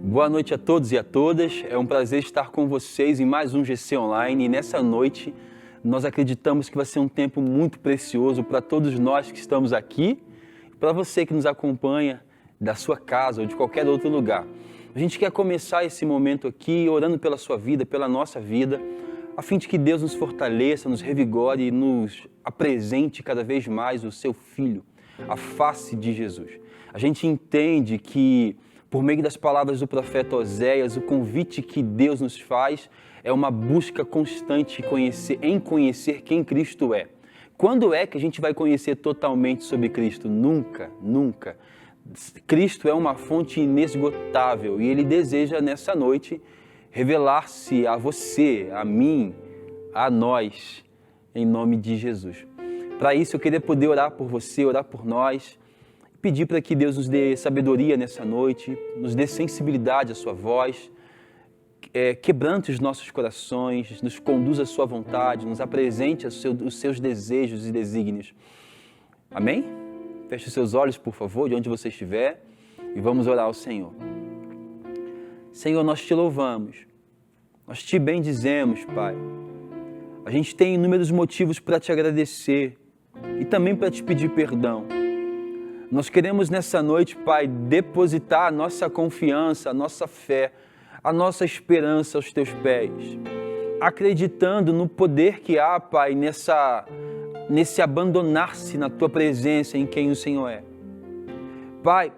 Boa noite a todos e a todas. É um prazer estar com vocês em mais um GC Online. E nessa noite, nós acreditamos que vai ser um tempo muito precioso para todos nós que estamos aqui, para você que nos acompanha da sua casa ou de qualquer outro lugar. A gente quer começar esse momento aqui orando pela sua vida, pela nossa vida, a fim de que Deus nos fortaleça, nos revigore e nos apresente cada vez mais o seu Filho, a face de Jesus. A gente entende que, por meio das palavras do profeta Oséias, o convite que Deus nos faz é uma busca constante em conhecer quem Cristo é. Quando é que a gente vai conhecer totalmente sobre Cristo? Nunca, nunca. Cristo é uma fonte inesgotável e Ele deseja nessa noite revelar-se a você, a mim, a nós, em nome de Jesus. Para isso eu queria poder orar por você, orar por nós, pedir para que Deus nos dê sabedoria nessa noite, nos dê sensibilidade à sua voz, quebrante os nossos corações, nos conduza à sua vontade, nos apresente os seus desejos e desígnios. Amém? Feche os seus olhos, por favor, de onde você estiver, e vamos orar ao Senhor. Senhor, nós te louvamos, nós te bendizemos, Pai. A gente tem inúmeros motivos para te agradecer e também para te pedir perdão. Nós queremos nessa noite, Pai, depositar a nossa confiança, a nossa fé, a nossa esperança aos teus pés, acreditando no poder que há, Pai, nesse abandonar-se na tua presença em quem o Senhor é. Pai,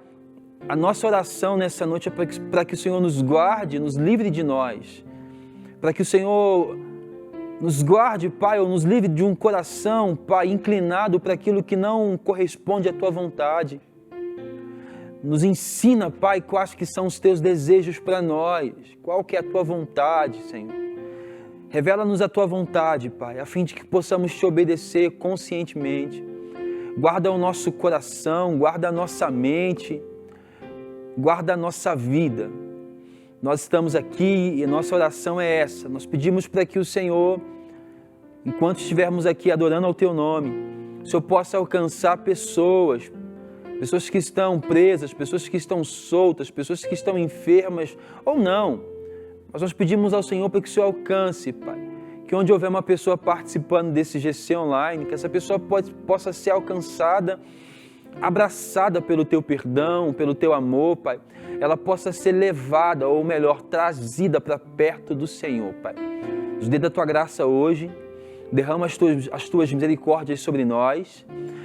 a nossa oração nessa noite é para que o Senhor nos guarde, nos livre de nós, para que o Senhor nos guarde, Pai, ou nos livre de um coração, Pai, inclinado para aquilo que não corresponde à Tua vontade. Nos ensina, Pai, quais que são os Teus desejos para nós, qual que é a Tua vontade, Senhor. Revela-nos a Tua vontade, Pai, a fim de que possamos Te obedecer conscientemente. Guarda o nosso coração, guarda a nossa mente, guarda a nossa vida. Nós estamos aqui e a nossa oração é essa. Nós pedimos para que o Senhor, enquanto estivermos aqui adorando ao Teu nome, o Senhor possa alcançar pessoas que estão presas, pessoas que estão soltas, pessoas que estão enfermas ou não. Mas nós pedimos ao Senhor para que o Senhor alcance, Pai. Que onde houver uma pessoa participando desse GC Online, que essa pessoa possa ser alcançada, abraçada pelo Teu perdão, pelo Teu amor, Pai. Ela possa ser levada, ou melhor, trazida para perto do Senhor, Pai. Nos dê da Tua graça hoje, derrama as Tuas misericórdias sobre nós,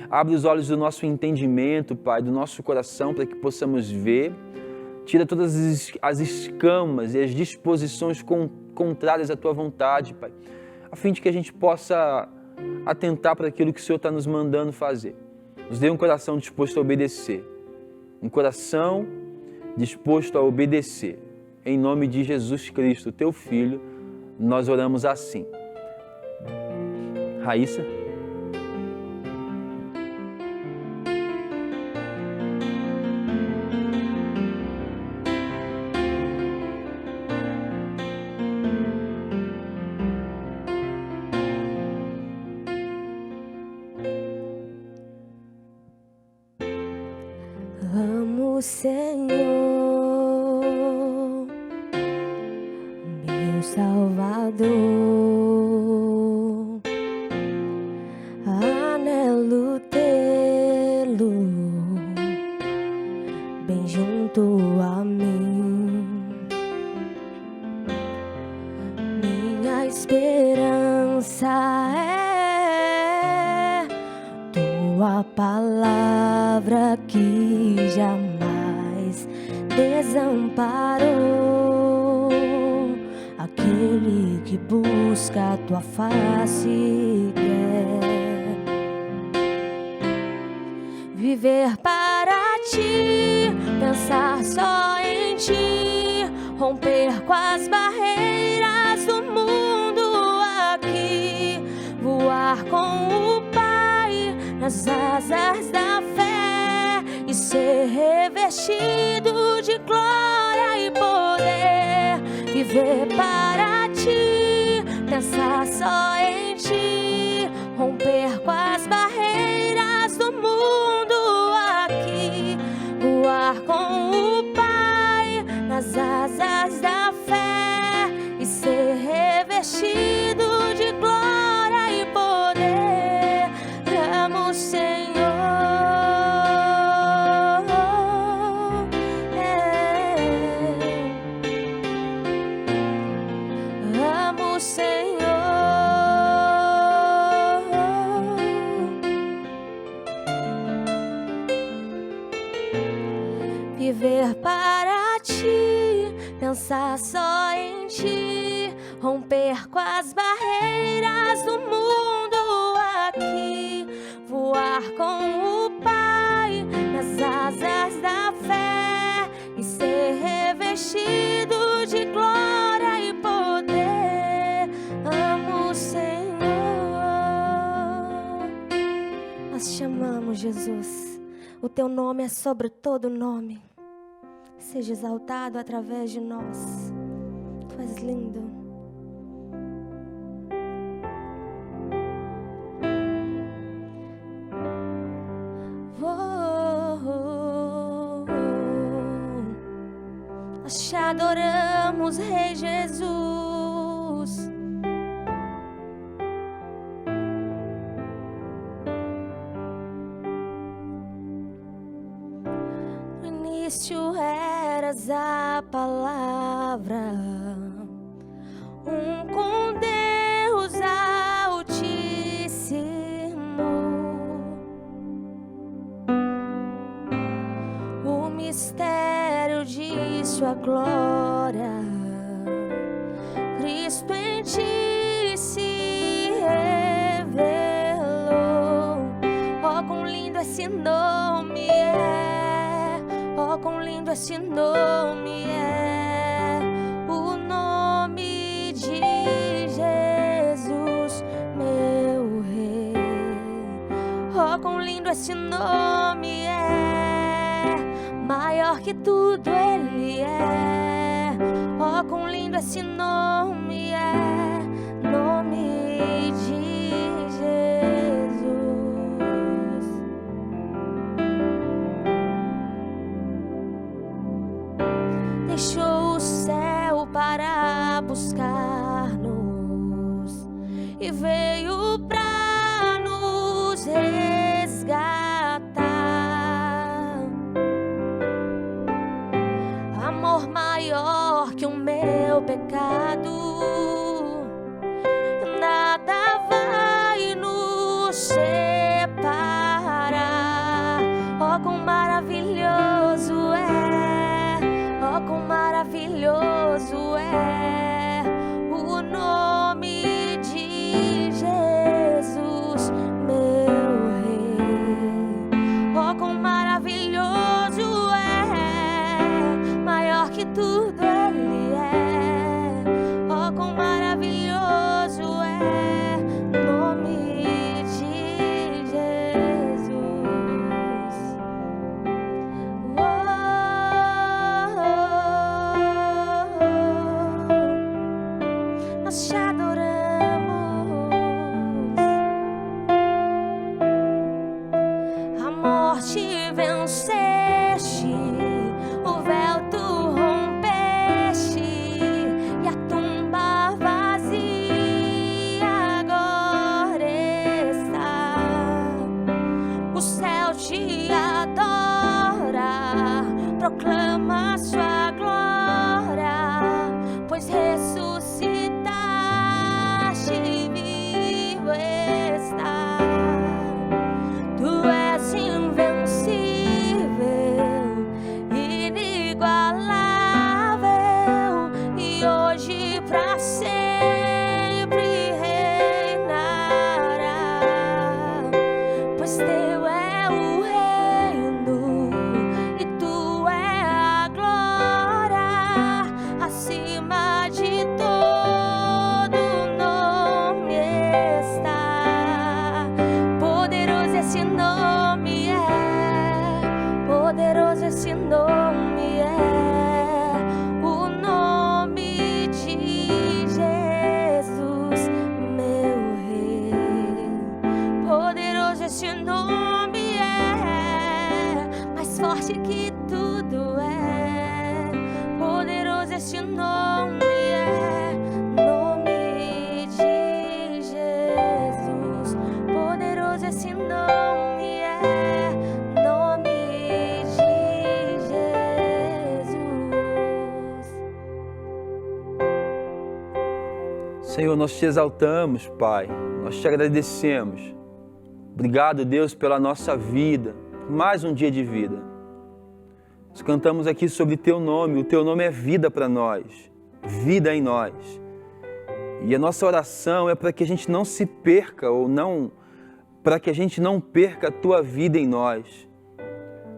abre os olhos do nosso entendimento, Pai, do nosso coração, para que possamos ver, tira todas as escamas e as disposições contrárias à Tua vontade, Pai, a fim de que a gente possa atentar para aquilo que o Senhor está nos mandando fazer. Nos dê um coração disposto a obedecer, um coração disposto a obedecer. Em nome de Jesus Cristo, Teu Filho, nós oramos assim. Raíssa? Amo o Senhor, meu Salvador, anelo tê-lo bem junto a mim. Minha esperança é Tua palavra que jamais desamparou aquele que busca a Tua face quer viver para Ti, pensar só em Ti, romper com as barreiras do mundo aqui, voar com o Pai nas asas da fé e ser revestido de glória e poder, viver para Ti, pensar só em Ti, romper com as barreiras do mundo aqui, voar com o Pai nas asas da fé e ser revestido de glória e poder. Amo o Senhor, amo o Senhor. Viver para ti, pensar só em ti, romper com as barreiras do mundo aqui, voar com o Pai nas asas da fé e ser revestido de glória e poder. Amo o Senhor. Nós te amamos, Jesus. O teu nome é sobre todo nome. Seja exaltado através de nós. Tu és lindo. Nós te adoramos, Rei Jesus. No início eras a palavra, com Deus Altíssimo. O mistério de sua glória, Cristo em ti se revelou. Oh, quão lindo esse nome é! Oh, quão lindo esse nome é! O nome de Jesus, meu Rei. Oh, quão lindo esse nome é! Maior que tudo Ele é. Oh, quão lindo esse nome é. Nome de Jesus. Deixou o céu para buscar-nos e veio pra nos resgatar. Amor maior que o meu pecado, nada vai nos separar. Oh, quão maravilhoso é! Oh, quão maravilhoso é o nome de Jesus, meu Rei. Oh, quão maravilhoso é! Maior que tudo Ele é. Oh, quão maravilhoso é nome de Jesus. Oh, nós te adoramos. A morte venceste, o véu tu rompeste. esse nome é nome de Jesus. Poderoso esse nome é nome de Jesus. Senhor, nós te exaltamos, Pai, nós te agradecemos. Obrigado, Deus, pela nossa vida, mais um dia de vida. Nós cantamos aqui sobre Teu nome, o Teu nome é vida para nós, vida em nós. E a nossa oração é para que a gente não se perca, para que a gente não perca a Tua vida em nós.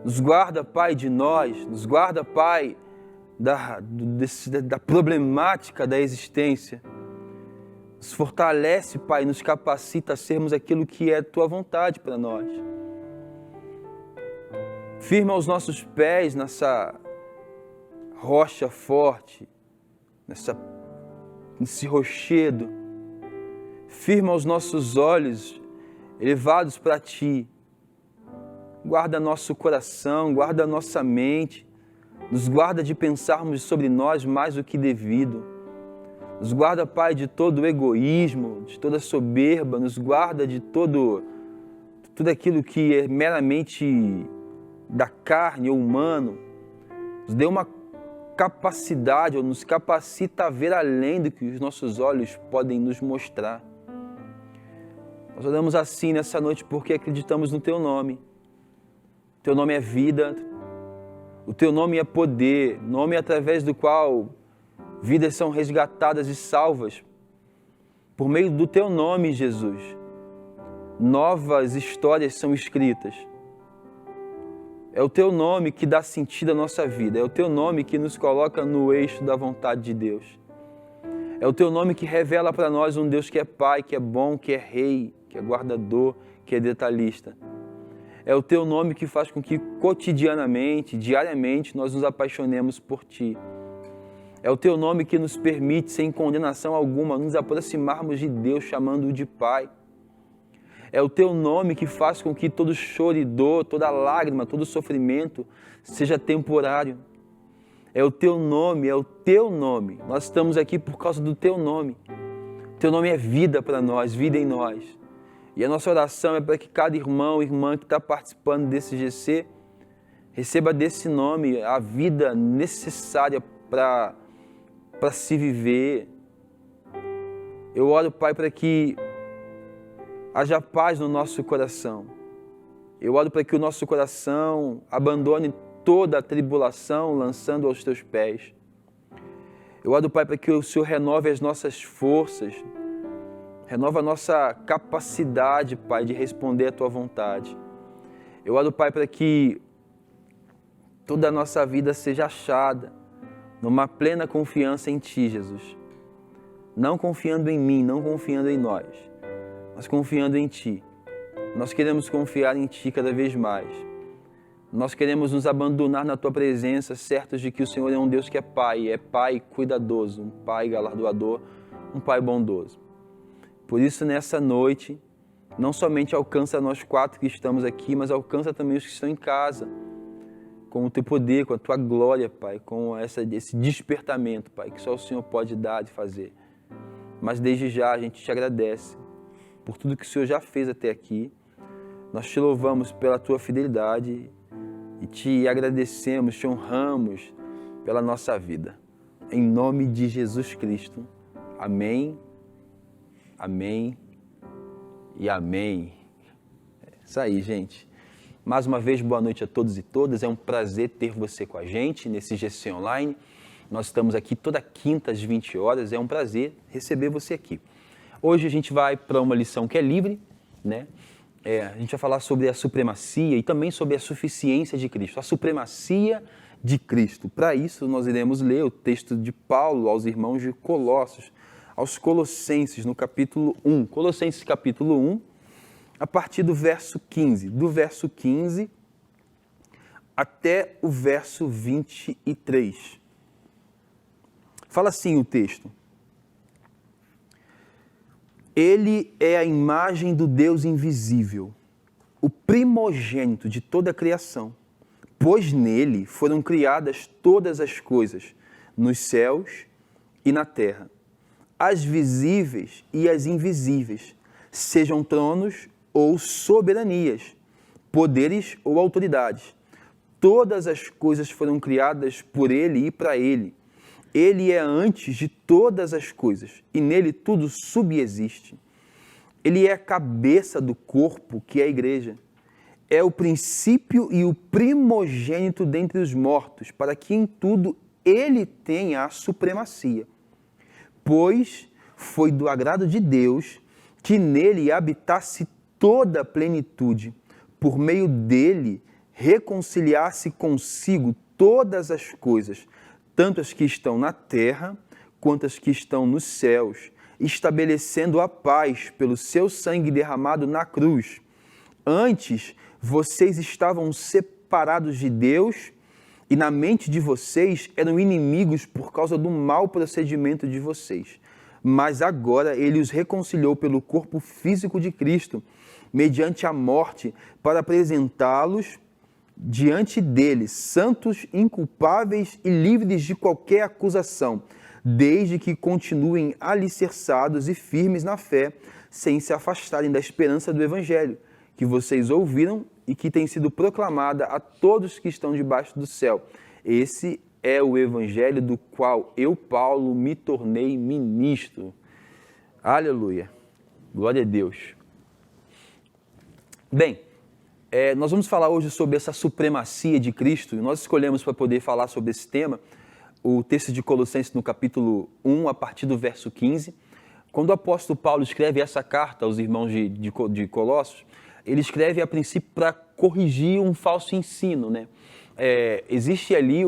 Nos guarda, Pai, de nós, nos guarda, Pai, da problemática da existência. Nos fortalece, Pai, nos capacita a sermos aquilo que é Tua vontade para nós. Firma os nossos pés nessa rocha forte, nesse rochedo. Firma os nossos olhos elevados para Ti. Guarda nosso coração, guarda nossa mente. Nos guarda de pensarmos sobre nós mais do que devido. Nos guarda, Pai, de todo o egoísmo, de toda a soberba. Nos guarda de tudo aquilo que é meramente da carne ou humano. Nos dê uma capacidade, ou nos capacita a ver além do que os nossos olhos podem nos mostrar. Nós oramos assim nessa noite porque acreditamos no Teu nome. O Teu nome é vida, o Teu nome é poder, nome através do qual vidas são resgatadas e salvas. Por meio do Teu nome, Jesus, novas histórias são escritas. É o Teu nome que dá sentido à nossa vida. É o Teu nome que nos coloca no eixo da vontade de Deus. É o Teu nome que revela para nós um Deus que é Pai, que é bom, que é Rei, que é guardador, que é detalhista. É o Teu nome que faz com que cotidianamente, diariamente, nós nos apaixonemos por Ti. É o Teu nome que nos permite, sem condenação alguma, nos aproximarmos de Deus, chamando-o de Pai. É o Teu nome que faz com que todo choro e dor, toda lágrima, todo sofrimento seja temporário. É o Teu nome, é o Teu nome. Nós estamos aqui por causa do Teu nome. O Teu nome é vida para nós, vida em nós. E a nossa oração é para que cada irmão e irmã que está participando desse GC receba desse nome a vida necessária para se viver. Eu oro, Pai, para que haja paz no nosso coração. Eu oro para que o nosso coração abandone toda a tribulação, lançando aos Teus pés. Eu oro, Pai, para que o Senhor renove as nossas forças, renova a nossa capacidade, Pai, de responder à Tua vontade. Eu oro, Pai, para que toda a nossa vida seja achada numa plena confiança em Ti, Jesus. Não confiando em mim, não confiando em nós, mas confiando em Ti. Nós queremos confiar em Ti cada vez mais. Nós queremos nos abandonar na Tua presença, certos de que o Senhor é um Deus que é Pai cuidadoso, um Pai galardoador, um Pai bondoso. Por isso, nessa noite, não somente alcança nós 4 que estamos aqui, mas alcança também os que estão em casa, com o Teu poder, com a Tua glória, Pai, com esse despertamento, Pai, que só o Senhor pode dar e fazer. Mas desde já a gente Te agradece por tudo que o Senhor já fez até aqui. Nós Te louvamos pela Tua fidelidade e Te agradecemos, Te honramos pela nossa vida. Em nome de Jesus Cristo. Amém, amém e amém. Isso aí, gente. Mais uma vez, boa noite a todos e todas. É um prazer ter você com a gente nesse GC Online. Nós estamos aqui toda quinta às 20 horas. É um prazer receber você aqui. Hoje a gente vai para uma lição que é livre, né? A gente vai falar sobre a supremacia e também sobre a suficiência de Cristo. A supremacia de Cristo. Para isso, nós iremos ler o texto de Paulo aos irmãos de Colossos, aos Colossenses, no capítulo 1. Colossenses, capítulo 1, a partir do verso 15. Do verso 15 até o verso 23. Fala assim o texto. Ele é a imagem do Deus invisível, o primogênito de toda a criação, pois nele foram criadas todas as coisas, nos céus e na terra, as visíveis e as invisíveis, sejam tronos ou soberanias, poderes ou autoridades. Todas as coisas foram criadas por Ele e para Ele. Ele é antes de todas as coisas e nele tudo subsiste. Ele é a cabeça do corpo, que é a igreja. É o princípio e o primogênito dentre os mortos, para que em tudo Ele tenha a supremacia. Pois foi do agrado de Deus que nele habitasse toda a plenitude, por meio dele reconciliasse consigo todas as coisas, tanto as que estão na terra quanto as que estão nos céus, estabelecendo a paz pelo seu sangue derramado na cruz. Antes, vocês estavam separados de Deus e na mente de vocês eram inimigos por causa do mau procedimento de vocês. Mas agora ele os reconciliou pelo corpo físico de Cristo, mediante a morte, para apresentá-los diante dele, santos, inculpáveis e livres de qualquer acusação, desde que continuem alicerçados e firmes na fé, sem se afastarem da esperança do Evangelho, que vocês ouviram e que tem sido proclamada a todos que estão debaixo do céu. Esse é o Evangelho do qual eu, Paulo, me tornei ministro. Aleluia. Glória a Deus. Bem, nós vamos falar hoje sobre essa supremacia de Cristo. Nós escolhemos para poder falar sobre esse tema o texto de Colossenses no capítulo 1, a partir do verso 15. Quando o apóstolo Paulo escreve essa carta aos irmãos de Colossos, ele escreve a princípio para corrigir um falso ensino, né? Existe ali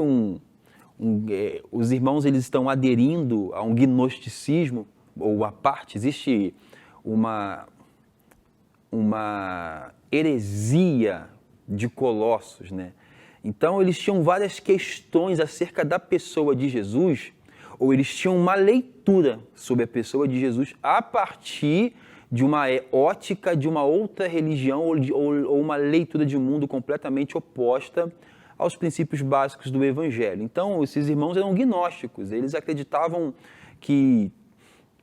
os irmãos eles estão aderindo a um gnosticismo, ou a parte, existe uma heresia de Colossos, né? Então, eles tinham várias questões acerca da pessoa de Jesus, ou eles tinham uma leitura sobre a pessoa de Jesus a partir de uma ótica de uma outra religião ou uma leitura de mundo completamente oposta aos princípios básicos do Evangelho. Então, esses irmãos eram gnósticos, eles acreditavam que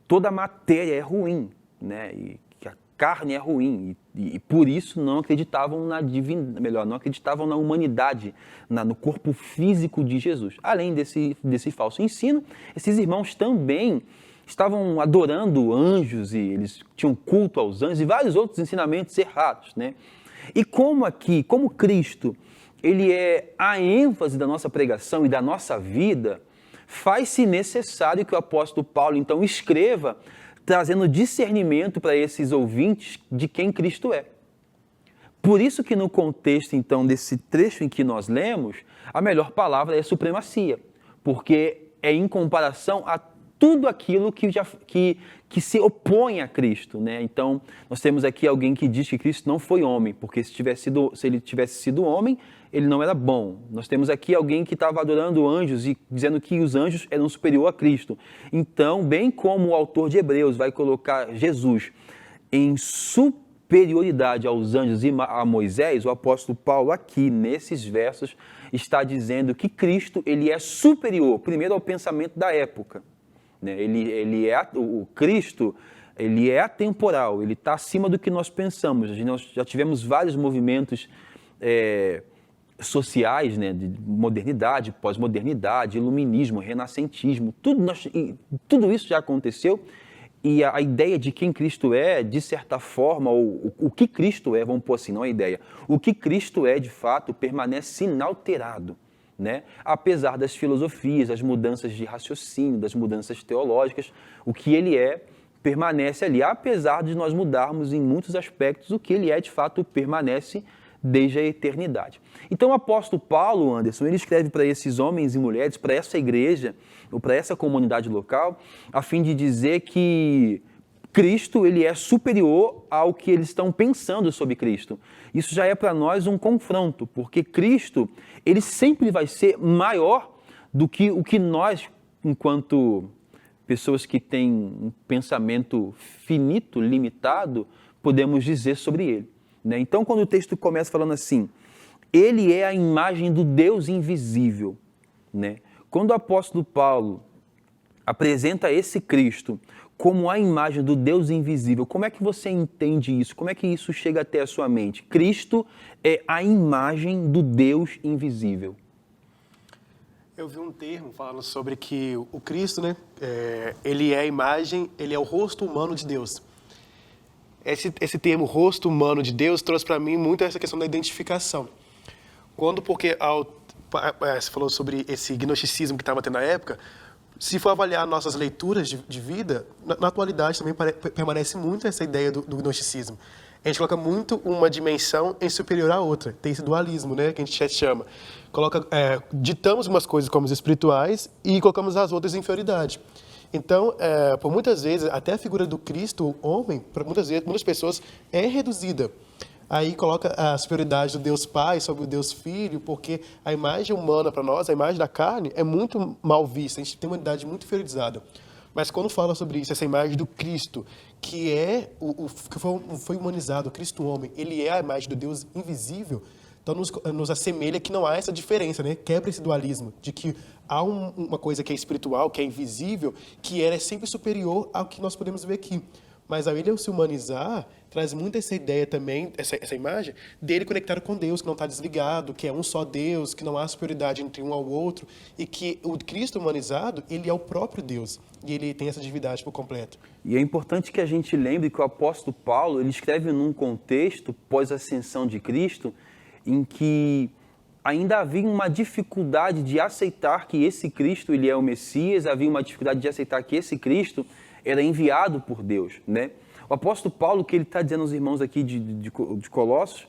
toda a matéria é ruim, né? E que a carne é ruim, e por isso não acreditavam não acreditavam na humanidade, no corpo físico de Jesus. Além desse falso ensino, esses irmãos também estavam adorando anjos, e eles tinham culto aos anjos, e vários outros ensinamentos errados, né? E como Cristo, ele é a ênfase da nossa pregação e da nossa vida, faz-se necessário que o apóstolo Paulo, então, escreva, trazendo discernimento para esses ouvintes de quem Cristo é. Por isso que no contexto, então, desse trecho em que nós lemos, a melhor palavra é supremacia, porque é em comparação a tudo aquilo que se opõe a Cristo, né? Então, nós temos aqui alguém que diz que Cristo não foi homem, porque se ele tivesse sido homem, ele não era bom. Nós temos aqui alguém que estava adorando anjos e dizendo que os anjos eram superior a Cristo. Então, bem como o autor de Hebreus vai colocar Jesus em superioridade aos anjos e a Moisés, o apóstolo Paulo aqui, nesses versos, está dizendo que Cristo ele é superior, primeiro ao pensamento da época. O Cristo, ele é atemporal, ele está acima do que nós pensamos. Nós já tivemos vários movimentos sociais, né, de modernidade, pós-modernidade, iluminismo, renascentismo, tudo isso já aconteceu, e a ideia de quem Cristo é, de certa forma, o que Cristo é, vamos pôr assim, não a ideia, o que Cristo é, de fato, permanece inalterado, né? Apesar das filosofias, das mudanças de raciocínio, das mudanças teológicas, o que ele é permanece ali, apesar de nós mudarmos em muitos aspectos, o que ele é, de fato, permanece desde a eternidade. Então o apóstolo Paulo, Anderson, ele escreve para esses homens e mulheres, para essa igreja, ou para essa comunidade local, a fim de dizer que Cristo ele é superior ao que eles estão pensando sobre Cristo. Isso já é para nós um confronto, porque Cristo ele sempre vai ser maior do que o que nós, enquanto pessoas que têm um pensamento finito, limitado, podemos dizer sobre ele. Então, quando o texto começa falando assim, ele é a imagem do Deus invisível, né? quando o apóstolo Paulo apresenta esse Cristo como a imagem do Deus invisível, como é que você entende isso? Como é que isso chega até a sua mente? Cristo é a imagem do Deus invisível. Eu vi um termo falando sobre que o Cristo, né, ele é a imagem, ele é o rosto humano de Deus. Esse termo rosto humano de Deus trouxe para mim muito essa questão da identificação. Porque você falou sobre esse gnosticismo que estava tendo na época, se for avaliar nossas leituras de vida, na atualidade também permanece muito essa ideia do gnosticismo. A gente coloca muito uma dimensão em superior à outra. Tem esse dualismo, né, que a gente chama. Ditamos umas coisas como espirituais e colocamos as outras em inferioridade. Então, por muitas vezes, até a figura do Cristo, o homem, para muitas pessoas, é reduzida. Aí coloca a superioridade do Deus Pai sobre o Deus Filho, porque a imagem humana para nós, a imagem da carne, é muito mal vista. A gente tem uma unidade muito inferiorizada. Mas quando fala sobre isso, essa imagem do Cristo, que é que foi humanizado, o Cristo homem, ele é a imagem do Deus invisível, então nos assemelha que não há essa diferença, né? Quebra esse dualismo, de que há uma coisa que é espiritual, que é invisível, que é sempre superior ao que nós podemos ver aqui. Mas ao ele se humanizar, traz muito essa ideia também, essa imagem, dele conectado com Deus, que não está desligado, que é um só Deus, que não há superioridade entre um ao outro, e que o Cristo humanizado, ele é o próprio Deus, e ele tem essa divindade por completo. E é importante que a gente lembre que o apóstolo Paulo, ele escreve num contexto, pós-ascensão de Cristo, em que ainda havia uma dificuldade de aceitar que esse Cristo, ele é o Messias, havia uma dificuldade de aceitar que esse Cristo era enviado por Deus, né? O apóstolo Paulo, o que ele está dizendo aos irmãos aqui de Colossos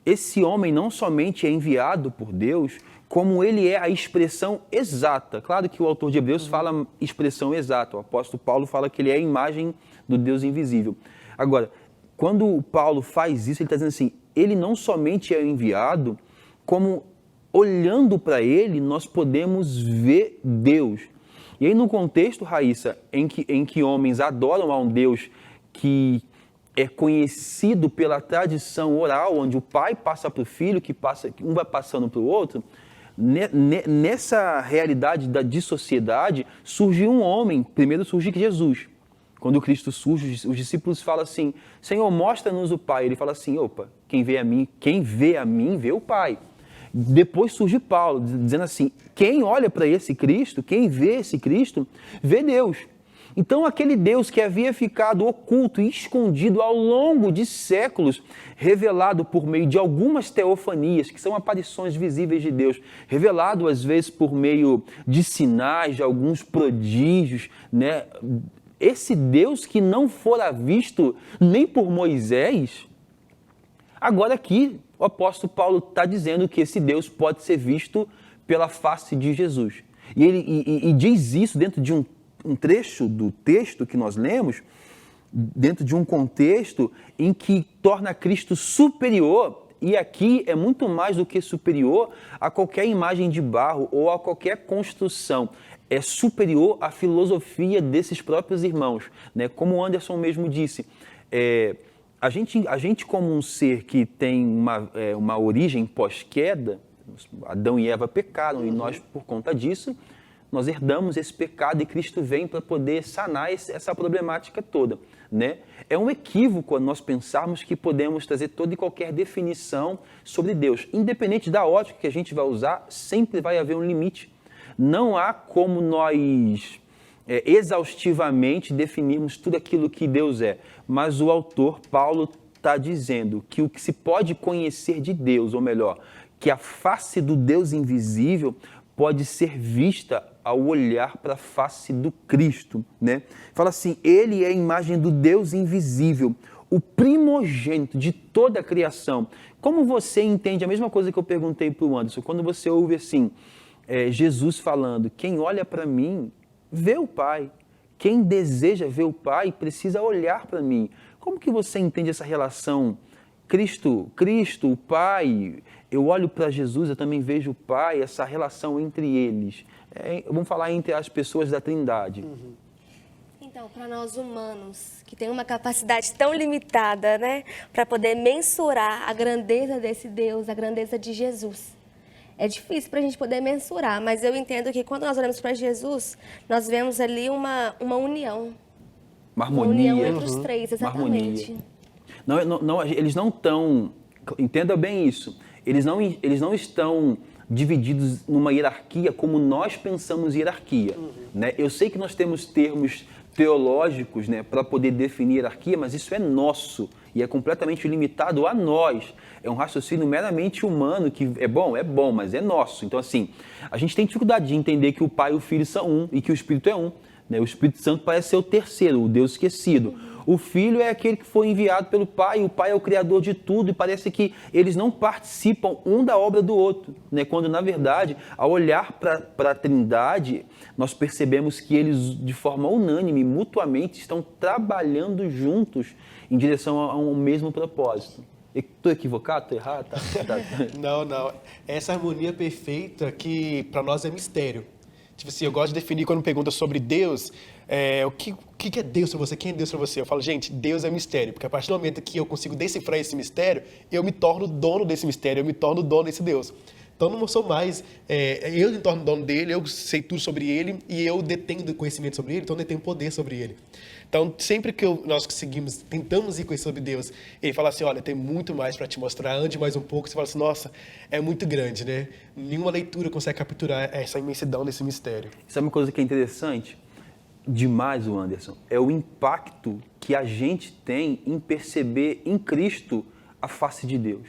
esse homem não somente é enviado por Deus, como ele é a expressão exata. Claro que o autor de Hebreus fala expressão exata, o apóstolo Paulo fala que ele é a imagem do Deus invisível. Agora, quando Paulo faz isso, ele está dizendo assim, ele não somente é enviado, como olhando para ele, nós podemos ver Deus. E aí no contexto, Raíssa, em que homens adoram a um Deus que é conhecido pela tradição oral, onde o pai passa para o filho, que um vai passando para o outro, nessa realidade de sociedade, surge um homem, primeiro surge Jesus. Quando Cristo surge, os discípulos falam assim, Senhor, mostra-nos o Pai. Ele fala assim, opa, quem vê a mim, vê o Pai. Depois surge Paulo, dizendo assim, quem olha para esse Cristo, quem vê esse Cristo, vê Deus. Então aquele Deus que havia ficado oculto e escondido ao longo de séculos, revelado por meio de algumas teofanias, que são aparições visíveis de Deus, revelado às vezes por meio de sinais, de alguns prodígios, né? Esse Deus que não fora visto nem por Moisés, agora aqui o apóstolo Paulo está dizendo que esse Deus pode ser visto pela face de Jesus. E ele diz isso dentro de um trecho do texto que nós lemos, dentro de um contexto em que torna Cristo superior, e aqui é muito mais do que superior a qualquer imagem de barro ou a qualquer construção. É superior à filosofia desses próprios irmãos, né? Como o Anderson mesmo disse, a gente como um ser que tem uma origem pós-queda, Adão e Eva pecaram, e nós, por conta disso, nós herdamos esse pecado e Cristo vem para poder sanar essa problemática toda, né? É um equívoco nós pensarmos que podemos trazer toda e qualquer definição sobre Deus. Independente da ótica que a gente vai usar, sempre vai haver um limite. Não há como nós exaustivamente definirmos tudo aquilo que Deus é. Mas o autor, Paulo, está dizendo que o que se pode conhecer de Deus, ou melhor, que a face do Deus invisível pode ser vista ao olhar para a face do Cristo, né? Fala assim, ele é a imagem do Deus invisível, o primogênito de toda a criação. Como você entende a mesma coisa que eu perguntei para o Anderson, quando você ouve assim, Jesus falando, quem olha para mim, vê o Pai. Quem deseja ver o Pai, precisa olhar para mim. Como que você entende essa relação? Cristo, o Pai, eu olho para Jesus, eu também vejo o Pai, essa relação entre eles. Vamos falar entre as pessoas da Trindade. Então, para nós humanos, que tem uma capacidade tão limitada, né, para poder mensurar a grandeza desse Deus, a grandeza de Jesus, É difícil para a gente poder mensurar, mas eu entendo que quando nós olhamos para Jesus, nós vemos ali uma união. Uma Uma harmonia. união entre os três, Uma harmonia. exatamente. Eles não estão, entenda bem isso, eles não estão divididos numa hierarquia como nós pensamos hierarquia. Né? Eu sei que nós temos termos teológicos, né, para poder definir hierarquia, mas isso é nosso e é completamente limitado a nós. É um raciocínio meramente humano que é bom, mas é nosso. Então, assim, a gente tem dificuldade de entender que o Pai e o Filho são um e que o Espírito é um. Né? O Espírito Santo parece ser o terceiro, o Deus esquecido. O Filho é aquele que foi enviado pelo Pai, o Pai é o Criador de tudo, e parece que eles não participam um da obra do outro, né? Quando, na verdade, ao olhar para a Trindade, nós percebemos que eles, de forma unânime, mutuamente, estão trabalhando juntos em direção a um mesmo propósito. Estou equivocado? Estou errado? Tá. Não. Essa harmonia perfeita que para nós é mistério. Tipo assim, eu gosto de definir quando pergunta sobre Deus, o que é Deus para você? Quem é Deus para você? Eu falo, gente, Deus é mistério, porque a partir do momento que eu consigo decifrar esse mistério, eu me torno dono desse mistério, eu me torno dono desse Deus. Então não sou mais, eu me torno dono dele, eu sei tudo sobre ele e eu detenho conhecimento sobre ele, então eu detenho poder sobre ele. Então, sempre que nós tentamos ir conhecer sobre Deus, ele fala assim, olha, tem muito mais para te mostrar, ande mais um pouco. Você fala assim, nossa, é muito grande, né? Nenhuma leitura consegue capturar essa imensidão desse mistério. Sabe uma coisa que é interessante? Demais, o Anderson, é o impacto que a gente tem em perceber em Cristo a face de Deus.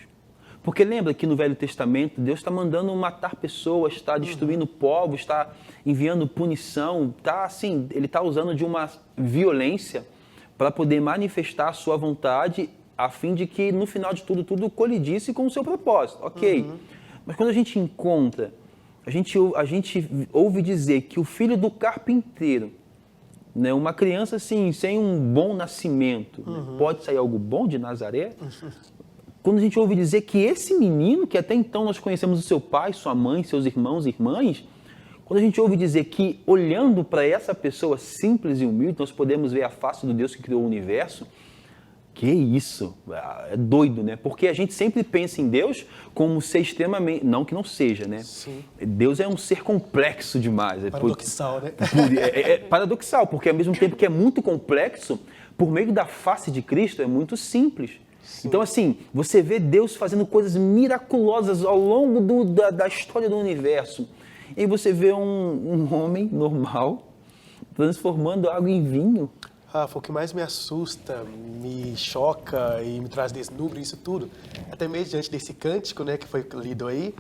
Porque lembra que no Velho Testamento, Deus está mandando matar pessoas, está destruindo povos, está enviando punição, ele está usando de uma violência para poder manifestar a sua vontade, a fim de que, no final de tudo colidisse com o seu propósito. Ok. Mas quando a gente encontra, a gente ouve dizer que o filho do carpinteiro, né, uma criança assim, sem um bom nascimento, né, pode sair algo bom de Nazaré? Quando a gente ouve dizer que esse menino, que até então nós conhecemos o seu pai, sua mãe, seus irmãos e irmãs, quando a gente ouve dizer que, olhando para essa pessoa simples e humilde, nós podemos ver a face do Deus que criou o universo, que isso? É doido, né? Porque a gente sempre pensa em Deus como ser extremamente... Não que não seja, né? Sim. Deus é um ser complexo demais. Paradoxal, né? É paradoxal, porque ao mesmo tempo que é muito complexo, por meio da face de Cristo é muito simples. Sim. Então, assim, você vê Deus fazendo coisas miraculosas ao longo da história do universo. E aí você vê um homem normal transformando água em vinho. Foi o que mais me assusta, me choca e me traz desnúbrio, isso tudo. Até mesmo diante desse cântico, né, que foi lido aí,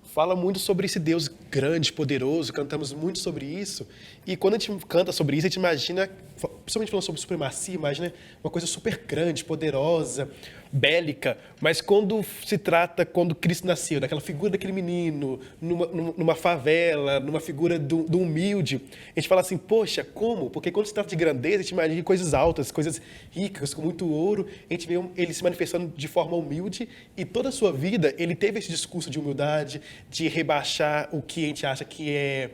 fala muito sobre esse Deus grande, poderoso, cantamos muito sobre isso. E quando a gente canta sobre isso, a gente imagina, principalmente falando sobre supremacia, imagina uma coisa super grande, poderosa, bélica. Mas quando Cristo nasceu, daquela figura daquele menino, numa favela, numa figura do humilde, a gente fala assim, poxa, como? Porque quando se trata de grandeza, a gente imagina coisas altas, coisas ricas, com muito ouro. A gente vê ele se manifestando de forma humilde e toda a sua vida ele teve esse discurso de humildade, de rebaixar o que a gente acha que é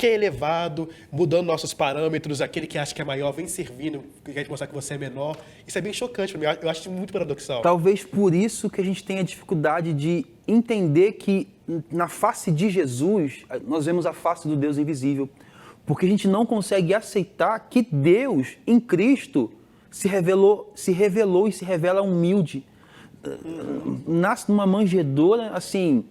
elevado, mudando nossos parâmetros, aquele que acha que é maior vem servindo, que quer mostrar que você é menor. Isso é bem chocante para mim, eu acho muito paradoxal. Talvez por isso que a gente tenha dificuldade de entender que na face de Jesus nós vemos a face do Deus invisível, porque a gente não consegue aceitar que Deus, em Cristo, se revelou e se revela humilde. Nasce numa manjedoura, assim...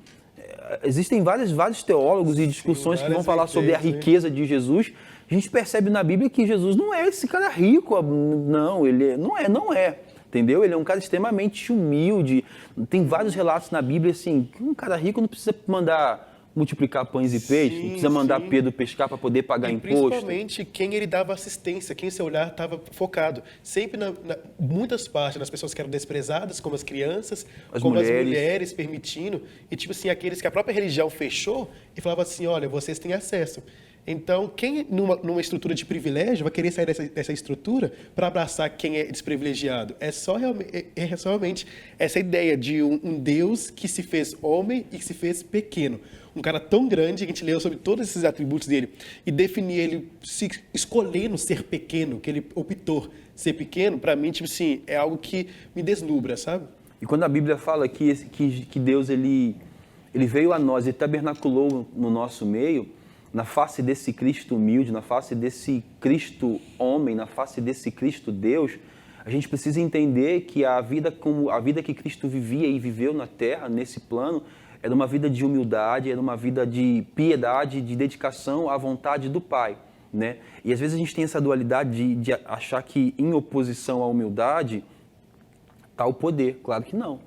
Existem vários teólogos e discussões que vão falar sobre a riqueza de Jesus. A gente percebe na Bíblia que Jesus não é esse cara rico, não, ele não é, entendeu? Ele é um cara extremamente humilde. Tem vários relatos na Bíblia, assim, que um cara rico não precisa mandar multiplicar pães e peixes, não precisa mandar Pedro pescar para poder pagar imposto. Principalmente quem ele dava assistência, quem seu olhar estava focado. Sempre, muitas partes, nas pessoas que eram desprezadas, como as crianças, as mulheres, permitindo. E, tipo assim, aqueles que a própria religião fechou e falava assim, olha, vocês têm acesso. Então, quem numa estrutura de privilégio vai querer sair dessa estrutura para abraçar quem é desprivilegiado? É só realmente essa ideia de um Deus que se fez homem e que se fez pequeno. Um cara tão grande, que a gente leu sobre todos esses atributos dele, e definir ele se escolhendo ser pequeno, que ele optou ser pequeno, para mim, tipo assim, é algo que me deslumbra, sabe? E quando a Bíblia fala que Deus, ele Ele veio a nós e tabernaculou no nosso meio, na face desse Cristo humilde, na face desse Cristo homem, na face desse Cristo Deus. A gente precisa entender que a vida que Cristo vivia e viveu na terra, nesse plano, era uma vida de humildade, era uma vida de piedade, de dedicação à vontade do Pai, né? E às vezes a gente tem essa dualidade de achar que em oposição à humildade está o poder. Claro que não.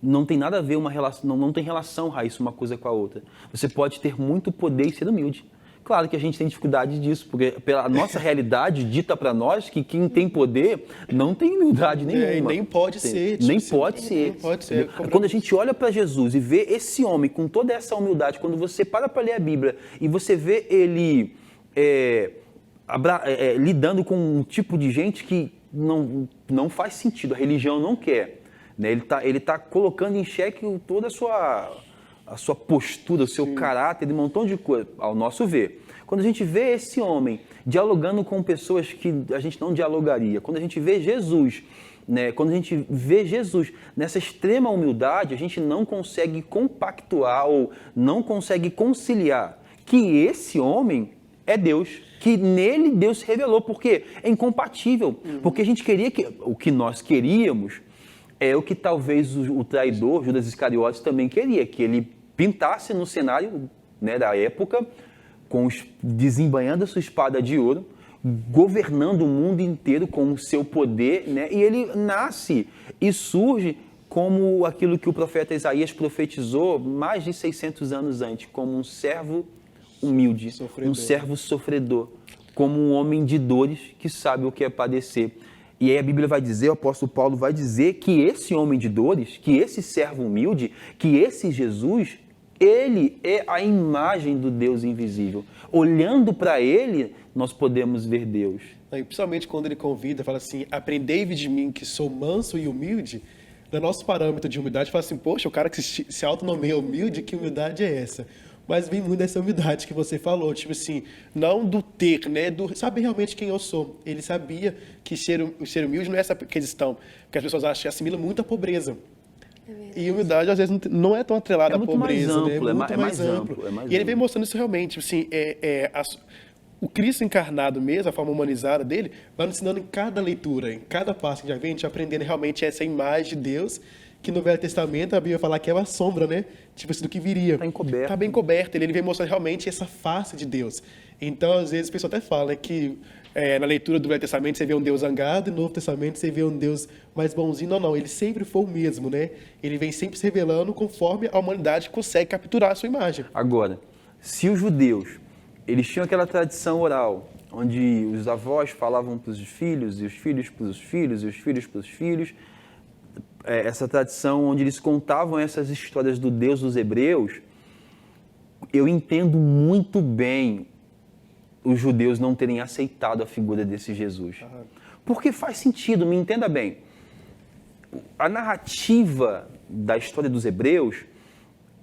Não tem nada a ver uma relação, não tem relação, Raíssa, uma coisa com a outra. Você pode ter muito poder e ser humilde. Claro que a gente tem dificuldade disso, porque pela nossa realidade dita para nós que quem tem poder não tem humildade nenhuma. Nem pode ser. Nem pode ser. Quando a gente olha para Jesus e vê esse homem com toda essa humildade, quando você para ler a Bíblia e você vê ele lidando com um tipo de gente que não faz sentido, a religião não quer. Né? Ele tá colocando em xeque toda a sua postura, o seu caráter, de um montão de coisa, ao nosso ver. Quando a gente vê esse homem dialogando com pessoas que a gente não dialogaria, quando a gente vê Jesus, né, quando a gente vê Jesus nessa extrema humildade, a gente não consegue compactuar ou não consegue conciliar que esse homem é Deus, que nele Deus se revelou, porque é incompatível, porque a gente queria o que nós queríamos é o que talvez o traidor, Judas Iscariotes, também queria, que ele pintasse no cenário, né, da época, desembanhando a sua espada de ouro, governando o mundo inteiro com o seu poder, né, e ele nasce e surge como aquilo que o profeta Isaías profetizou mais de 600 anos antes, como um servo humilde, um servo sofredor, como um homem de dores que sabe o que é padecer. E aí a Bíblia vai dizer, o apóstolo Paulo vai dizer que esse homem de dores, que esse servo humilde, que esse Jesus, ele é a imagem do Deus invisível. Olhando para ele, nós podemos ver Deus. E principalmente quando ele convida, fala assim, aprendei de mim que sou manso e humilde, no nosso parâmetro de humildade, fala assim, poxa, o cara que se autonomeia humilde, que humildade é essa? Mas vem muito dessa humildade que você falou, tipo assim, não do ter, né, do saber realmente quem eu sou. Ele sabia que ser humilde não é essa questão, porque as pessoas acham que assimilam muito a pobreza. E humildade, às vezes, não é tão atrelada à pobreza, amplo, né? É muito mais amplo. E ele vem mostrando isso realmente, assim, o Cristo encarnado mesmo, a forma humanizada dele, vai nos ensinando em cada leitura, em cada passo que já vem, a gente aprendendo realmente essa imagem de Deus, que no Velho Testamento a Bíblia fala que é uma sombra, né? Tipo assim, do que viria. Está encoberto. Está bem encoberto. Ele vem mostrando realmente essa face de Deus. Então, às vezes, a pessoa até fala que na leitura do Velho Testamento você vê um Deus zangado e no Novo Testamento você vê um Deus mais bonzinho. Não, ele sempre foi o mesmo, né? Ele vem sempre se revelando conforme a humanidade consegue capturar a sua imagem. Agora, se os judeus, eles tinham aquela tradição oral, onde os avós falavam para os filhos, e os filhos para os filhos, e os filhos para os filhos, essa tradição onde eles contavam essas histórias do Deus dos hebreus, eu entendo muito bem os judeus não terem aceitado a figura desse Jesus. Porque faz sentido, me entenda bem. A narrativa da história dos hebreus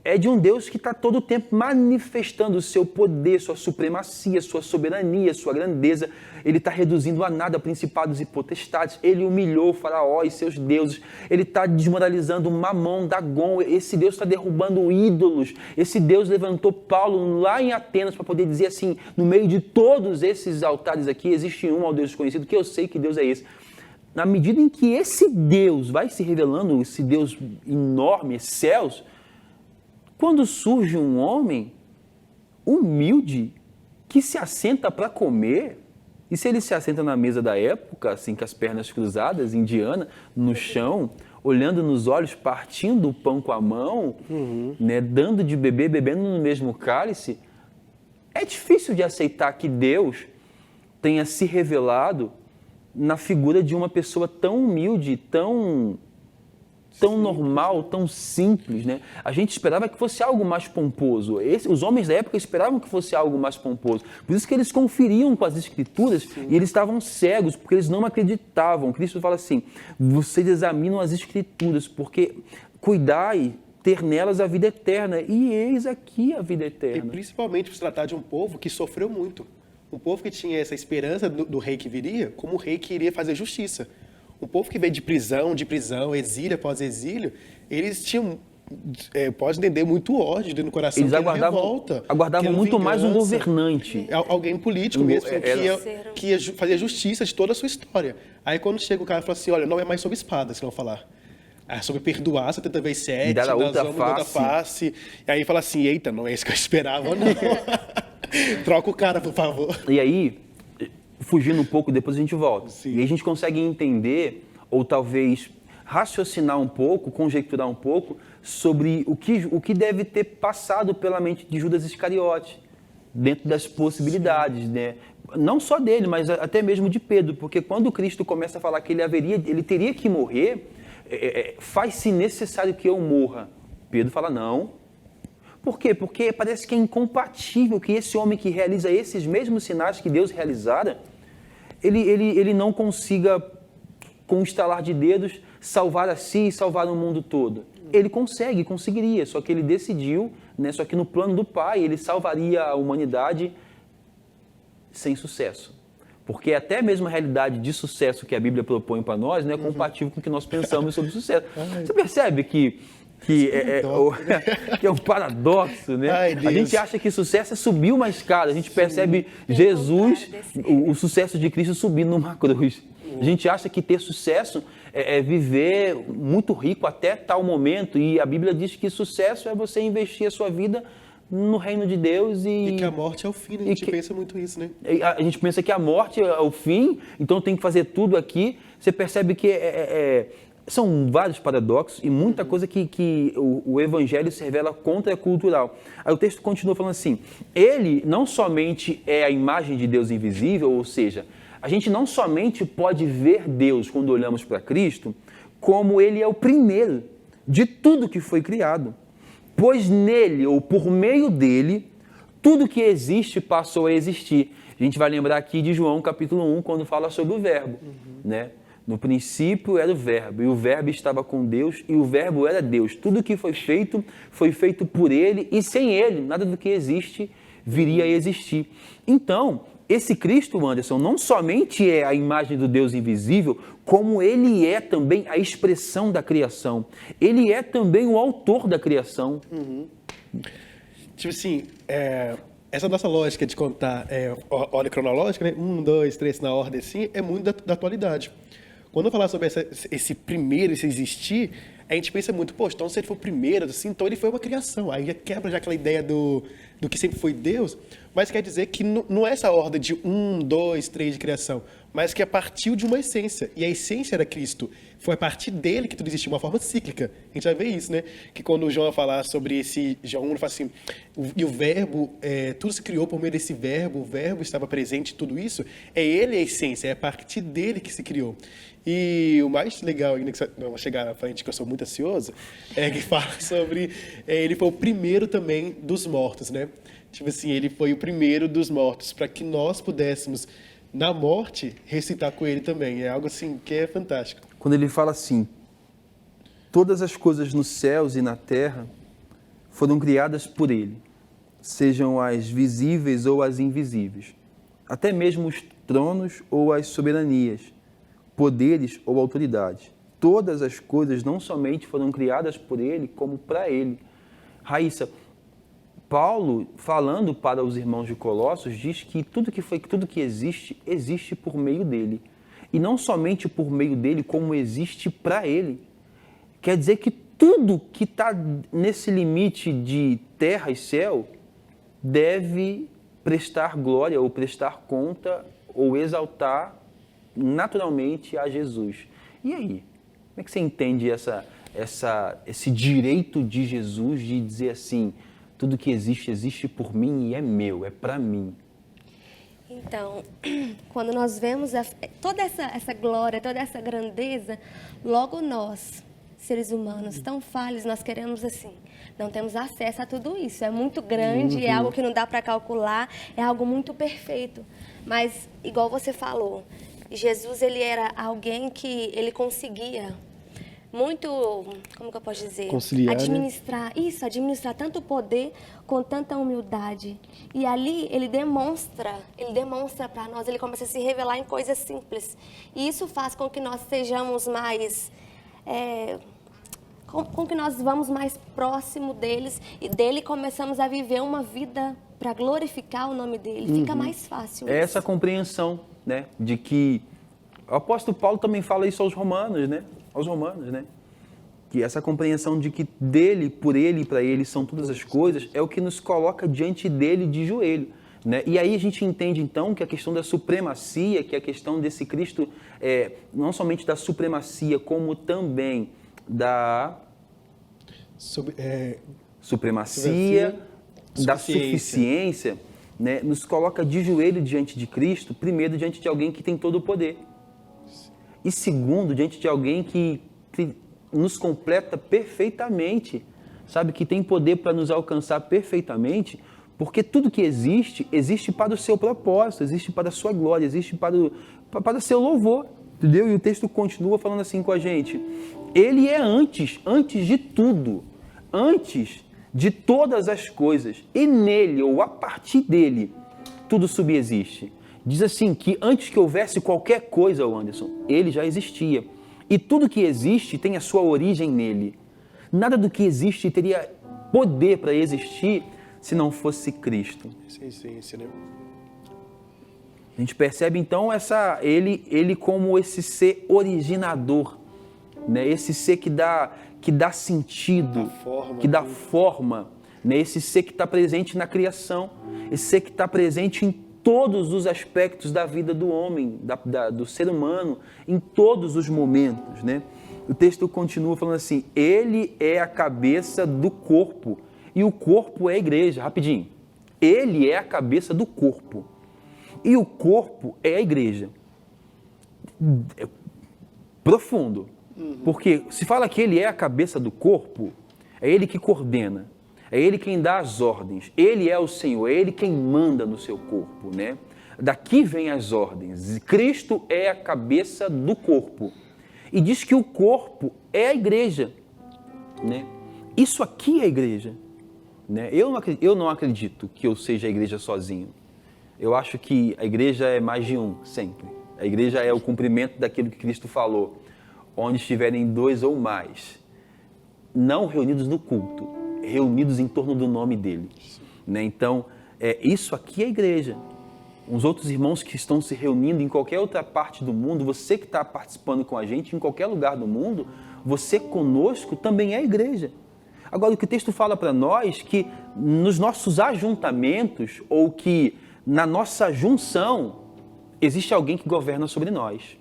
é de um Deus que está todo o tempo manifestando o seu poder, sua supremacia, sua soberania, sua grandeza. Ele está reduzindo a nada principados e potestades. Ele humilhou o faraó e seus deuses. Ele está desmoralizando Mamon, Dagon. Esse Deus está derrubando ídolos. Esse Deus levantou Paulo lá em Atenas para poder dizer assim, no meio de todos esses altares aqui, existe um ao Deus desconhecido, que eu sei que Deus é esse. Na medida em que esse Deus vai se revelando, esse Deus enorme, céus, quando surge um homem humilde que se assenta para comer, e se ele se assenta na mesa da época, assim, com as pernas cruzadas, indiana, no chão, olhando nos olhos, partindo o pão com a mão, né, dando de beber, bebendo no mesmo cálice, é difícil de aceitar que Deus tenha se revelado na figura de uma pessoa tão humilde, tão normal, tão simples, né? A gente esperava que fosse algo mais pomposo. Os homens da época esperavam que fosse algo mais pomposo. Por isso que eles conferiam com as escrituras e eles estavam cegos, porque eles não acreditavam. Cristo fala assim, vocês examinam as escrituras, porque cuidai, ter nelas a vida eterna. E eis aqui a vida eterna. E principalmente por se tratar de um povo que sofreu muito. Um povo que tinha essa esperança do rei que viria, como um rei que iria fazer justiça. Um povo que veio de prisão, exílio após exílio, eles tinham pode entender muito ódio dentro do coração, Eles aguardavam muito mais um governante. Alguém político mesmo, que ia fazer justiça de toda a sua história. Aí quando chega o cara e fala assim, olha, não é mais sobre espadas que vão falar. É sobre perdoar 70 vezes 7, dar a outra face. E aí fala assim, eita, não é isso que eu esperava, não. Troca o cara, por favor. E aí, fugindo um pouco, depois a gente volta. Sim. E aí a gente consegue entender, ou talvez raciocinar um pouco, conjecturar um pouco, sobre o que deve ter passado pela mente de Judas Iscariote, dentro das possibilidades, né? Não só dele, mas até mesmo de Pedro, porque quando Cristo começa a falar que ele teria que morrer, faz-se necessário que eu morra. Pedro fala, não. Por quê? Porque parece que é incompatível que esse homem que realiza esses mesmos sinais que Deus realizara, ele não consiga, com um estalar de dedos, salvar a si e salvar o mundo todo. Ele conseguiria, só que ele decidiu, né, só que no plano do Pai, ele salvaria a humanidade sem sucesso. Porque até mesmo a realidade de sucesso que a Bíblia propõe para nós não é compatível com o que nós pensamos sobre sucesso. Você percebe que é um paradoxo, né? Ai, a gente acha que sucesso é subir uma escada, a gente percebe Jesus, o sucesso de Cristo subindo numa cruz. A gente acha que ter sucesso é viver muito rico até tal momento, e a Bíblia diz que sucesso é você investir a sua vida no reino de Deus e que a morte é o fim, né? A gente pensa muito isso, né? A gente pensa que a morte é o fim, então tem que fazer tudo aqui. Você percebe que são vários paradoxos e muita coisa que o Evangelho se revela contracultural. Aí o texto continua falando assim, ele não somente é a imagem de Deus invisível, ou seja, a gente não somente pode ver Deus quando olhamos para Cristo, como ele é o primeiro de tudo que foi criado. Pois nele, ou por meio dele, tudo que existe passou a existir. A gente vai lembrar aqui de João capítulo 1, quando fala sobre o verbo, né? No princípio era o verbo, e o verbo estava com Deus, e o verbo era Deus. Tudo que foi feito por ele, e sem ele, nada do que existe viria a existir. Então, esse Cristo, Anderson, não somente é a imagem do Deus invisível, como ele é também a expressão da criação. Ele é também o autor da criação. Tipo assim, essa nossa lógica de contar ordem cronológica, né? 1, 2, 3 na ordem assim, é muito da atualidade. Quando eu falar sobre esse primeiro, esse existir, a gente pensa muito, poxa, então se ele foi o primeiro, assim, então ele foi uma criação. Aí quebra já aquela ideia do que sempre foi Deus, mas quer dizer que não é essa ordem de 1, 2, 3 de criação, mas que partiu de uma essência. E a essência era Cristo. Foi a partir dele que tudo existiu, uma forma cíclica. A gente vai ver isso, né? Que quando o João vai falar sobre esse João 1, ele fala assim, e o verbo, tudo se criou por meio desse verbo, o verbo estava presente em tudo isso, é ele a essência, é a partir dele que se criou. E o mais legal ainda, que não vou chegar na frente, que eu sou muito ansioso, é que fala sobre, ele foi o primeiro também dos mortos, né? Tipo assim, ele foi o primeiro dos mortos, para que nós pudéssemos, na morte, ressuscitar com ele também. É algo assim que é fantástico. Quando ele fala assim, todas as coisas nos céus e na terra foram criadas por ele, sejam as visíveis ou as invisíveis, até mesmo os tronos ou as soberanias, poderes ou autoridades. Todas as coisas não somente foram criadas por ele, como para ele. Raíssa, Paulo, falando para os irmãos de Colossos, diz que tudo que existe, existe por meio dele. E não somente por meio dele, como existe para ele. Quer dizer que tudo que está nesse limite de terra e céu deve prestar glória ou prestar conta ou exaltar naturalmente a Jesus. E aí? Como é que você entende esse direito de Jesus de dizer assim, tudo que existe, existe por mim e é meu, é para mim? Então, quando nós vemos toda essa glória, toda essa grandeza, logo nós, seres humanos tão falhos, nós queremos assim, não temos acesso a tudo isso. É muito grande, é algo que não dá para calcular, é algo muito perfeito. Mas, igual você falou, Jesus, ele era alguém que ele conseguia muito, como que eu posso dizer? Conciliar, administrar, né? Isso, administrar tanto poder com tanta humildade. E ali ele demonstra para nós, ele começa a se revelar em coisas simples. E isso faz com que nós sejamos mais, com que nós vamos mais próximo deles e dele começamos a viver uma vida para glorificar o nome dele. Fica mais fácil. É essa compreensão, né, de que o apóstolo Paulo também fala isso aos romanos, né? Aos romanos, né? Que essa compreensão de que dele, por ele e para ele são todas as coisas, é o que nos coloca diante dele de joelho, né? E aí a gente entende então que a questão da supremacia, que a questão desse Cristo, não somente da supremacia, como também da supremacia, da suficiência, né? Nos coloca de joelho diante de Cristo, primeiro diante de alguém que tem todo o poder. E segundo, diante de alguém que nos completa perfeitamente, sabe? Que tem poder para nos alcançar perfeitamente, porque tudo que existe, existe para o seu propósito, existe para a sua glória, existe para o seu louvor, entendeu? E o texto continua falando assim com a gente. Ele é antes de tudo, antes de todas as coisas, e nele, ou a partir dele, tudo subsiste. Diz assim, que antes que houvesse qualquer coisa, Anderson, ele já existia. E tudo que existe tem a sua origem nele. Nada do que existe teria poder para existir se não fosse Cristo. Essa é a essência, né? A gente percebe então ele como esse ser originador, né? Esse ser que dá sentido, que dá forma, né? Esse ser que está presente na criação, esse ser que está presente em todos os aspectos da vida do homem, do ser humano, em todos os momentos, né? O texto continua falando assim, ele é a cabeça do corpo e o corpo é a igreja. Rapidinho. Ele é a cabeça do corpo e o corpo é a igreja. É profundo. Porque se fala que ele é a cabeça do corpo, é ele que coordena. É ele quem dá as ordens, ele é o Senhor, é ele quem manda no seu corpo, né? Daqui vem as ordens. Cristo é a cabeça do corpo. E diz que o corpo é a igreja, né? Isso aqui é a igreja, né? Eu não acredito que eu seja a igreja sozinho. Eu acho que a igreja é mais de um, sempre. A igreja é o cumprimento daquilo que Cristo falou. Onde estiverem dois ou mais, não reunidos no culto, reunidos em torno do nome dele, né? Então, isso aqui é a igreja. Os outros irmãos que estão se reunindo em qualquer outra parte do mundo, você que está participando com a gente em qualquer lugar do mundo, você conosco também é a igreja. Agora, o que o texto fala para nós, que nos nossos ajuntamentos, ou que na nossa junção, existe alguém que governa sobre nós.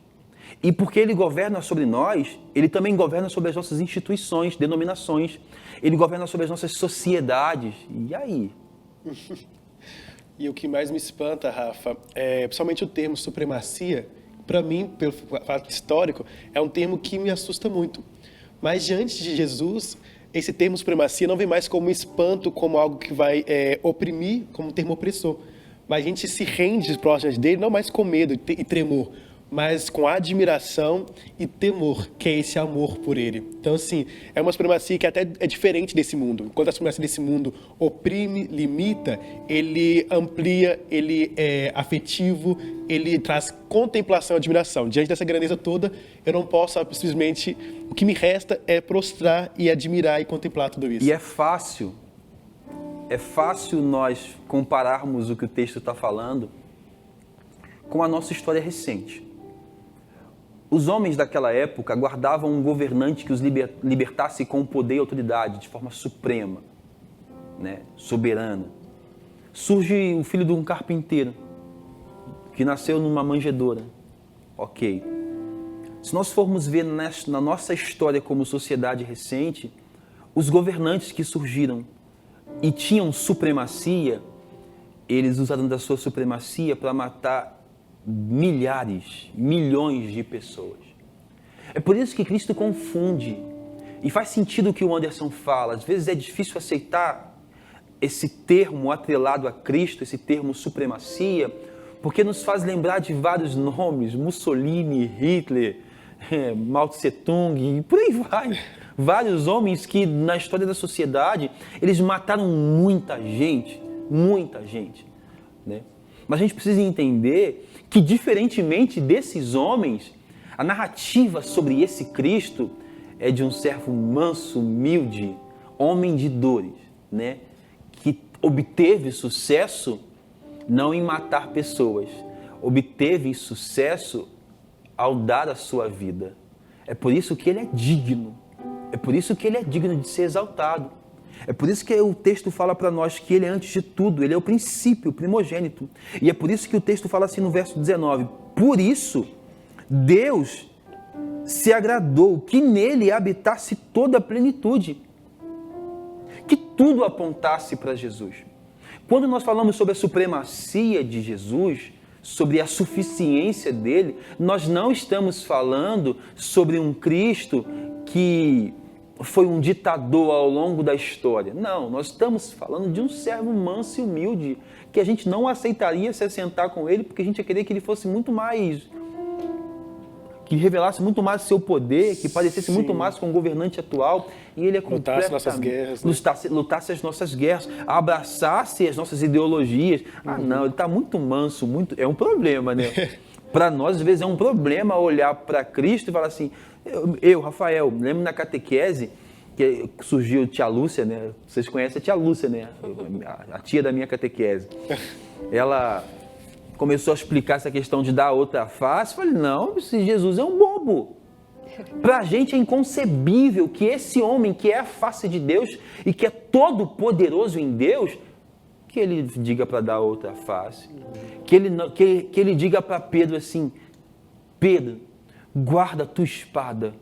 E porque ele governa sobre nós, ele também governa sobre as nossas instituições, denominações, ele governa sobre as nossas sociedades. E aí? E o que mais me espanta, Rafa, principalmente o termo supremacia, para mim, pelo fato histórico, é um termo que me assusta muito. Mas diante de Jesus, esse termo supremacia não vem mais como espanto, como algo que vai oprimir, como um termo opressor. Mas a gente se rende próximo dele, não mais com medo e tremor, mas com admiração e temor, que é esse amor por ele. Então, assim, é uma supremacia que até é diferente desse mundo. Enquanto a supremacia desse mundo oprime, limita, ele amplia, ele é afetivo, ele traz contemplação e admiração. Diante dessa grandeza toda, eu não posso simplesmente... O que me resta é prostrar e admirar e contemplar tudo isso. E é fácil nós compararmos o que o texto está falando com a nossa história recente. Os homens daquela época aguardavam um governante que os libertasse com poder e autoridade, de forma suprema, né? Soberana. Surge o filho de um carpinteiro, que nasceu numa manjedoura. Ok. Se nós formos ver na nossa história como sociedade recente, os governantes que surgiram e tinham supremacia, eles usaram da sua supremacia para matar milhares, milhões de pessoas. É por isso que Cristo confunde. E faz sentido o que o Anderson fala. Às vezes é difícil aceitar esse termo atrelado a Cristo, esse termo supremacia, porque nos faz lembrar de vários nomes, Mussolini, Hitler, Mao Tse Tung, e por aí vai. Vários homens que na história da sociedade, eles mataram muita gente, né? Mas a gente precisa entender que, diferentemente desses homens, a narrativa sobre esse Cristo é de um servo manso, humilde, homem de dores, né? Que obteve sucesso não em matar pessoas, obteve sucesso ao dar a sua vida. É por isso que ele é digno, é por isso que ele é digno de ser exaltado. É por isso que o texto fala para nós que ele é antes de tudo, ele é o princípio, o primogênito. E é por isso que o texto fala assim no verso 19, por isso Deus se agradou que nele habitasse toda a plenitude, que tudo apontasse para Jesus. Quando nós falamos sobre a supremacia de Jesus, sobre a suficiência dele, nós não estamos falando sobre um Cristo que foi um ditador ao longo da história. Não, nós estamos falando de um servo manso e humilde, que a gente não aceitaria se assentar com ele, porque a gente ia querer que ele fosse muito mais, que revelasse muito mais o seu poder, que parecesse muito mais com o governante atual, e ele é completamente... Lutasse nossas guerras. Né? Lutasse as nossas guerras, abraçasse as nossas ideologias. Ah, não, ele está muito manso, muito... É um problema, né? Para nós, às vezes, é um problema olhar para Cristo e falar assim, Rafael, lembro na catequese, que surgiu tia Lúcia, né? Vocês conhecem a tia Lúcia, né? A tia da minha catequese. Ela começou a explicar essa questão de dar outra face. Eu falei, não, esse Jesus é um bobo. Para a gente é inconcebível que esse homem, que é a face de Deus e que é todo poderoso em Deus, que ele diga para dar outra face. Que ele diga para Pedro assim, Pedro, guarda a tua espada.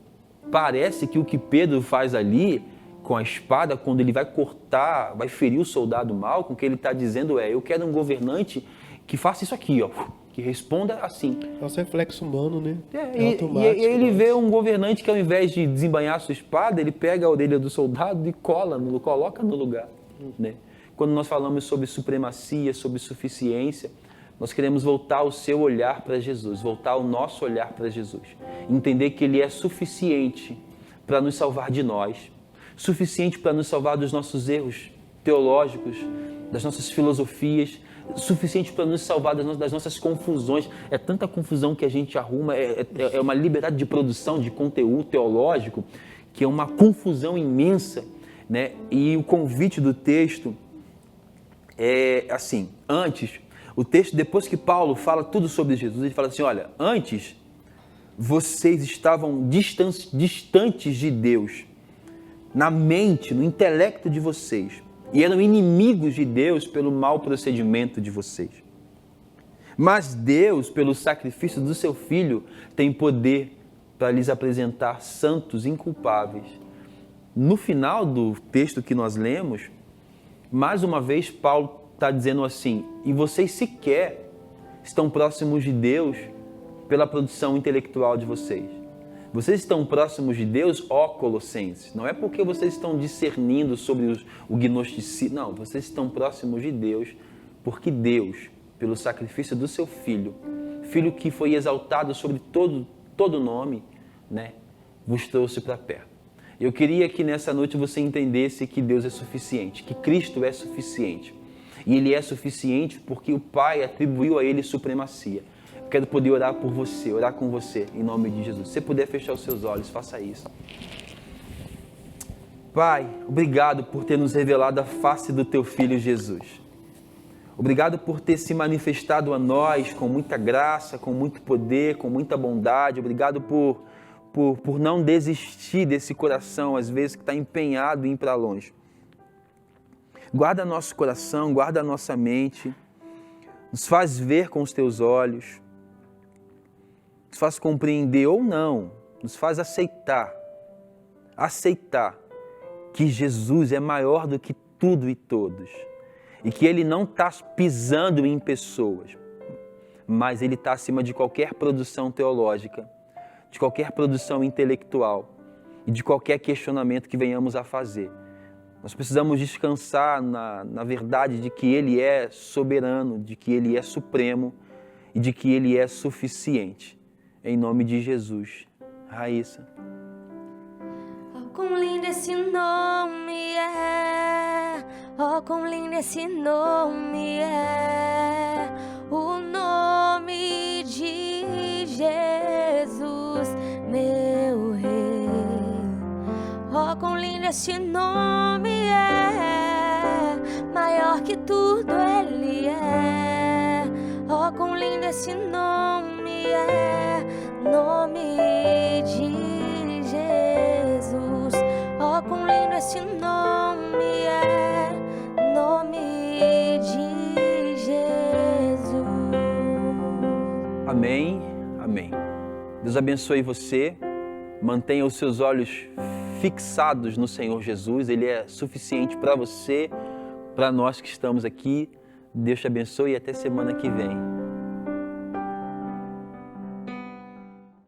Parece que o que Pedro faz ali com a espada, quando ele vai cortar, vai ferir o soldado mau, com o que ele está dizendo eu quero um governante que faça isso aqui, ó, que responda assim. Nosso reflexo humano, né? E ele vê um governante que ao invés de desembainhar a sua espada, ele pega a orelha do soldado e coloca no lugar. Né? Quando nós falamos sobre supremacia, sobre suficiência, nós queremos voltar o seu olhar para Jesus, voltar o nosso olhar para Jesus. Entender que Ele é suficiente para nos salvar de nós, suficiente para nos salvar dos nossos erros teológicos, das nossas filosofias, suficiente para nos salvar das nossas confusões. É tanta confusão que a gente arruma, é uma liberdade de produção de conteúdo teológico, que é uma confusão imensa, né? E o convite do texto é assim, antes, o texto, depois que Paulo fala tudo sobre Jesus, ele fala assim, olha, antes vocês estavam distantes de Deus, na mente, no intelecto de vocês, e eram inimigos de Deus pelo mau procedimento de vocês. Mas Deus, pelo sacrifício do seu Filho, tem poder para lhes apresentar santos inculpáveis. No final do texto que nós lemos, mais uma vez Paulo está dizendo assim, e vocês sequer estão próximos de Deus pela produção intelectual de vocês. Vocês estão próximos de Deus, ó Colossenses. Não é porque vocês estão discernindo sobre o gnosticismo. Não, vocês estão próximos de Deus porque Deus, pelo sacrifício do seu Filho, Filho que foi exaltado sobre todo nome, né, vos trouxe para perto. Eu queria que nessa noite você entendesse que Deus é suficiente, que Cristo é suficiente. E Ele é suficiente porque o Pai atribuiu a Ele supremacia. Quero poder orar por você, orar com você, em nome de Jesus. Se você puder fechar os seus olhos, faça isso. Pai, obrigado por ter nos revelado a face do Teu Filho Jesus. Obrigado por ter se manifestado a nós com muita graça, com muito poder, com muita bondade. Obrigado por não desistir desse coração, às vezes, que está empenhado em ir para longe. Guarda nosso coração, guarda a nossa mente. Nos faz ver com os Teus olhos. Nos faz compreender ou não, nos faz aceitar que Jesus é maior do que tudo e todos. E que Ele não está pisando em pessoas, mas Ele está acima de qualquer produção teológica, de qualquer produção intelectual e de qualquer questionamento que venhamos a fazer. Nós precisamos descansar na verdade de que Ele é soberano, de que Ele é supremo e de que Ele é suficiente. Em nome de Jesus. Raíssa. Oh, quão lindo esse nome é. Oh, quão lindo esse nome é. O nome de Jesus, meu Rei. esse nome é, maior que tudo Ele é. Oh, quão lindo esse nome é, nome de Jesus. Oh, quão lindo esse nome é, nome de Jesus. Amém, amém. Deus abençoe você. Mantenha os seus olhos fixados no Senhor Jesus. Ele é suficiente para você, para nós que estamos aqui. Deus te abençoe e até semana que vem.